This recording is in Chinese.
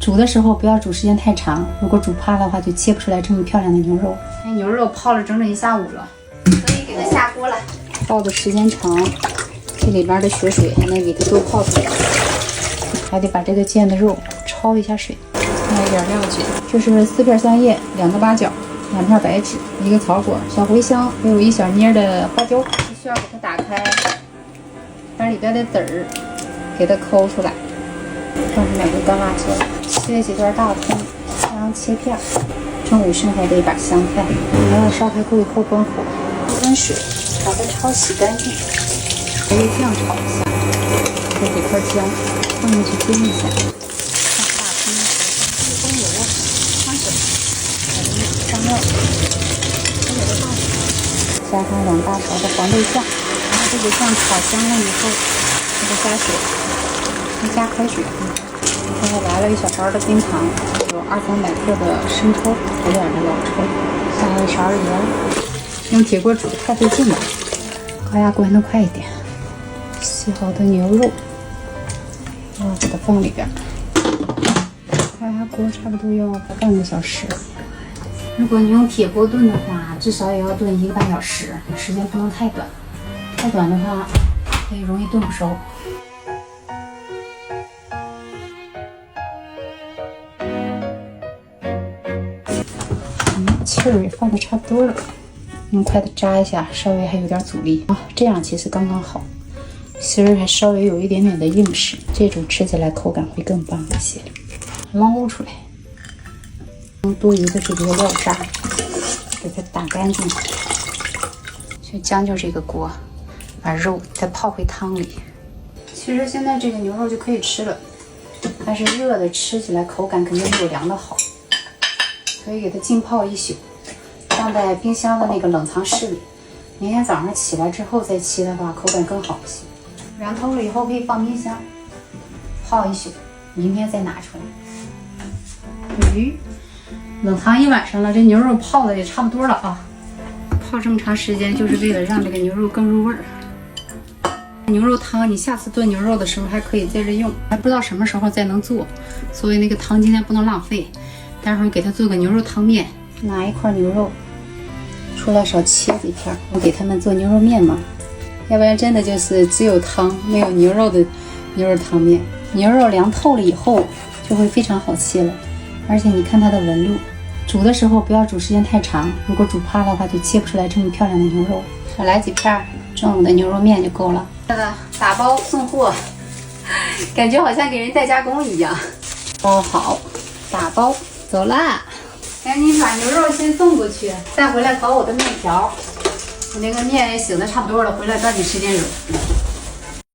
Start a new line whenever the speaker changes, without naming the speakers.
煮的时候不要煮时间太长，如果煮趴的话，就切不出来这么漂亮的牛肉。牛肉泡了整整1下午了，所以给它下锅了。泡的时间长，这里边的血水还能给它多泡出来。还得把这个腱子肉焯一下水，来一点料酒，这是4片桑叶，2个八角，2片白芷，1个草果，小茴香，还有1小捏的花椒。需要给它打开，把里边的籽儿给它抠出来。放上2个干辣椒，切几段大葱，然后切片。正午剩下的一把香菜，等它烧开锅以后关火，温水把它焯洗干净，用酱炒一下，再给块姜放进去煎一下，放大葱、葱油、花椒，香料，所有的大米，加上2大勺的黄豆酱，然后这个酱炒香了以后，给它加水，加开水。现在来了1小勺的冰糖，有200-300克的生抽，5点的老抽，下1勺盐。用铁锅煮太费劲了，高压锅还能快一点。洗好的牛肉，给它放里边。高压锅差不多要半个小时。如果你用铁锅炖的话，至少也要炖1个半小时，时间不能太短。太短的话，会容易炖不熟。气儿也放的差不多了，用筷子扎一下，稍微还有点阻力啊，这样其实刚刚好，芯儿还稍微有一点点的硬实，这种吃起来口感会更棒一些。捞出来，多余的这个料渣给它打干净，就将就这个锅，把肉再泡回汤里。其实现在这个牛肉就可以吃了，但是热的吃起来口感肯定没有凉的好。可以给它浸泡1宿，放在冰箱的那个冷藏室里。明天早上起来之后再切的话，口感更好一些。凉透了以后可以放冰箱泡1宿，明天再拿出来。鱼冷藏1晚上了，这牛肉泡的也差不多了啊。泡这么长时间就是为了让这个牛肉更入味儿。牛肉汤你下次炖牛肉的时候还可以接着用，还不知道什么时候再能做，所以那个汤今天不能浪费。待会儿给它做个牛肉汤面，拿1块牛肉出来少切几片，我给他们做牛肉面嘛，要不然真的就是只有汤没有牛肉的牛肉汤面。牛肉凉透了以后就会非常好切了，而且你看它的纹路，煮的时候不要煮时间太长，如果煮趴的话就切不出来这么漂亮的牛肉。少来几片，中午的牛肉面就够了。打包送货，感觉好像给人代加工一样。包好，打包。走啦，赶紧把牛肉先送过去，再回来搞我的面条。我那个面也醒的差不多了，回来抓紧时间揉。